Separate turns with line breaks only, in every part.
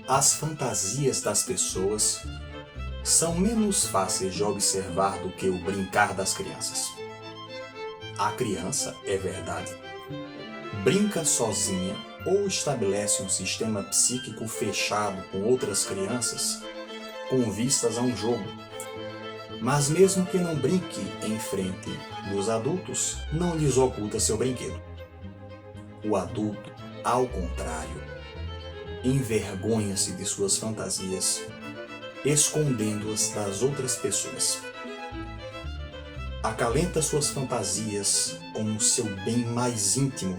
As fantasias das pessoas são menos fáceis de observar do que o brincar das crianças. A criança, é verdade, brinca sozinha ou estabelece um sistema psíquico fechado com outras crianças com vistas a um jogo. Mas mesmo que não brinque em frente dos adultos, não lhes oculta seu brinquedo. O adulto, ao contrário, envergonha-se de suas fantasias, escondendo-as das outras pessoas. Acalenta suas fantasias com o seu bem mais íntimo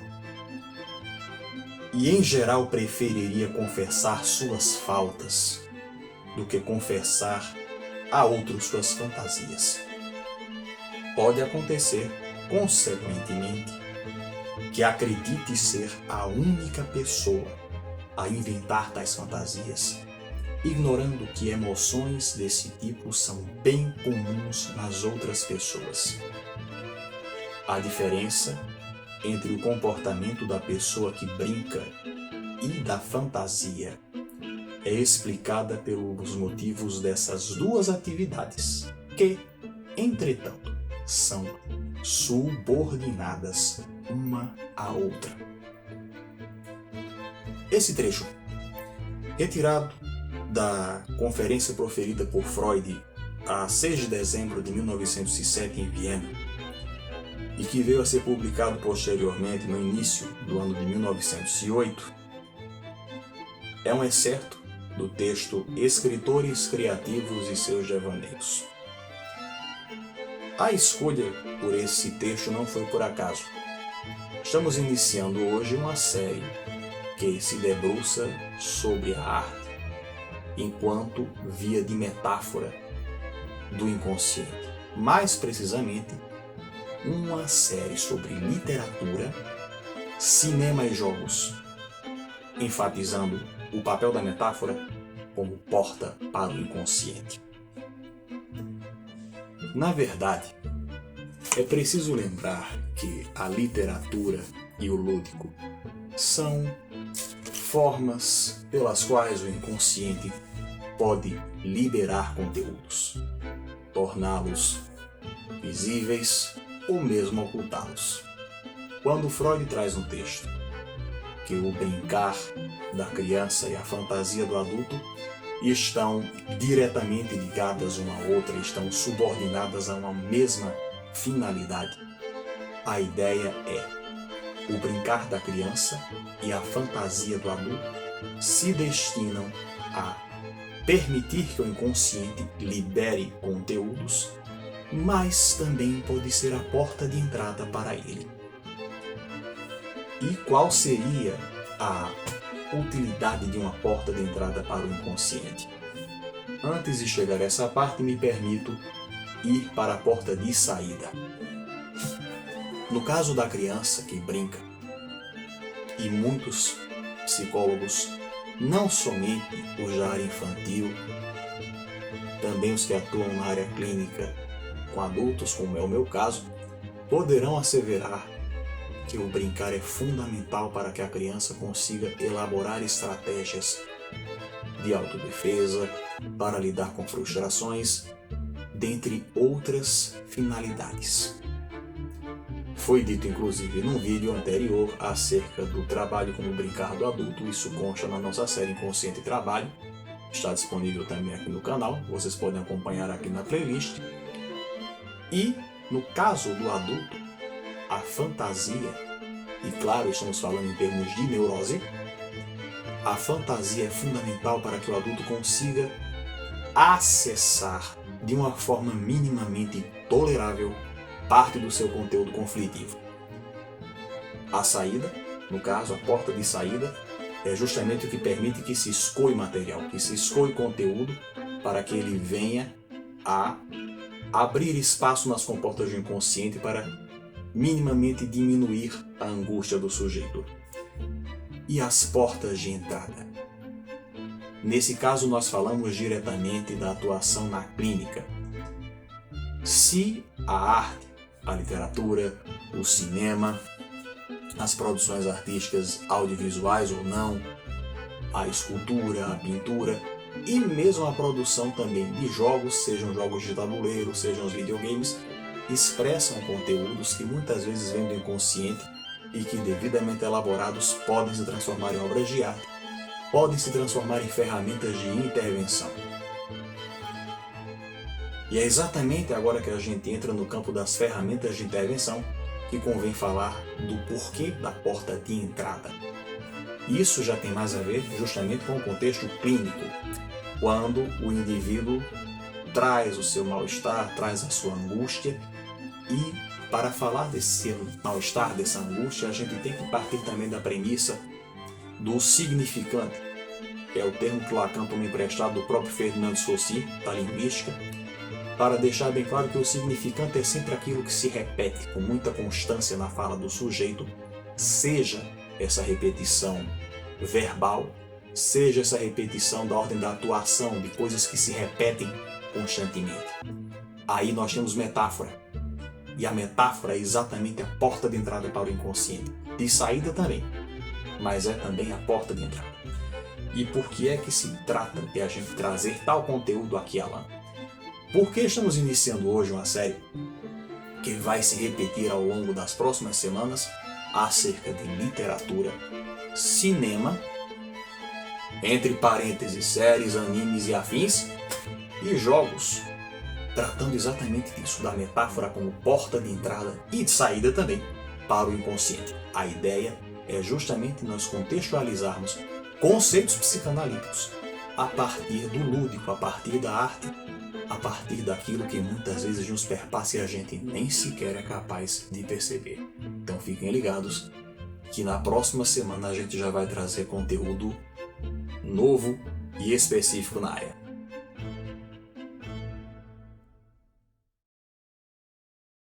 e, em geral, preferiria confessar suas faltas do que confessar a outros suas fantasias. Pode acontecer, consequentemente, que acredite ser a única pessoa a inventar tais fantasias, ignorando que emoções desse tipo são bem comuns nas outras pessoas. A diferença entre o comportamento da pessoa que brinca e da fantasia é explicada pelos motivos dessas duas atividades, que, entretanto, são subordinadas uma à outra. Esse trecho, retirado da conferência proferida por Freud a 6 de dezembro de 1907 em Viena, e que veio a ser publicado posteriormente no início do ano de 1908, é um excerto do texto Escritores Criativos e seus Devaneios. A escolha por esse texto não foi por acaso. Estamos iniciando hoje uma série que se debruça sobre a arte enquanto via de metáfora do inconsciente. Mais precisamente, uma série sobre literatura, cinema e jogos, enfatizando o papel da metáfora como porta para o inconsciente. Na verdade, é preciso lembrar que a literatura e o lúdico são formas pelas quais o inconsciente pode liberar conteúdos, torná-los visíveis ou mesmo ocultá-los. Quando Freud traz no texto que o brincar da criança e a fantasia do adulto estão diretamente ligadas uma à outra, estão subordinadas a uma mesma finalidade, a ideia é: o brincar da criança e a fantasia do adulto se destinam a permitir que o inconsciente libere conteúdos, mas também pode ser a porta de entrada para ele. E qual seria a utilidade de uma porta de entrada para o inconsciente? Antes de chegar a essa parte, me permito ir para a porta de saída. No caso da criança que brinca, e muitos psicólogos, não somente os da área infantil, também os que atuam na área clínica com adultos, como é o meu caso, poderão asseverar que o brincar é fundamental para que a criança consiga elaborar estratégias de autodefesa, para lidar com frustrações, dentre outras finalidades. Foi dito inclusive num vídeo anterior acerca do trabalho como brincar do adulto, isso consta na nossa série Inconsciente Trabalho, está disponível também aqui no canal, vocês podem acompanhar aqui na playlist. E no caso do adulto, a fantasia, e claro, estamos falando em termos de neurose, a fantasia é fundamental para que o adulto consiga acessar de uma forma minimamente tolerável parte do seu conteúdo conflitivo. A saída, no caso, a porta de saída, é justamente o que permite que se escoe material, que se escoe conteúdo para que ele venha a abrir espaço nas comportas do inconsciente para minimamente diminuir a angústia do sujeito. E as portas de entrada? Nesse caso, nós falamos diretamente da atuação na clínica. Se a arte, a literatura, o cinema, as produções artísticas audiovisuais ou não, a escultura, a pintura e mesmo a produção também de jogos, sejam jogos de tabuleiro, sejam os videogames, expressam conteúdos que muitas vezes vêm do inconsciente e que, devidamente elaborados, podem se transformar em obras de arte, podem se transformar em ferramentas de intervenção. E é exatamente agora que a gente entra no campo das ferramentas de intervenção que convém falar do porquê da porta de entrada. Isso já tem mais a ver justamente com o contexto clínico, quando o indivíduo traz o seu mal-estar, traz a sua angústia, e para falar desse mal-estar, dessa angústia, a gente tem que partir também da premissa do significante, que é o termo que Lacan toma emprestado do próprio Ferdinand Saussure, da linguística, para deixar bem claro que o significante é sempre aquilo que se repete com muita constância na fala do sujeito, seja essa repetição verbal, seja essa repetição da ordem da atuação, de coisas que se repetem constantemente. Aí nós temos metáfora, e a metáfora é exatamente a porta de entrada para o inconsciente, de saída também, mas é também a porta de entrada. E por que é que se trata de a gente trazer tal conteúdo aqui, Alan? Porque estamos iniciando hoje uma série que vai se repetir ao longo das próximas semanas acerca de literatura, cinema, entre parênteses, séries, animes e afins, e jogos, tratando exatamente disso, da metáfora como porta de entrada e de saída também para o inconsciente. A ideia é justamente nós contextualizarmos conceitos psicanalíticos a partir do lúdico, a partir da arte, a partir daquilo que muitas vezes nos perpassa e a gente nem sequer é capaz de perceber. Então fiquem ligados que na próxima semana a gente já vai trazer conteúdo novo e específico na área.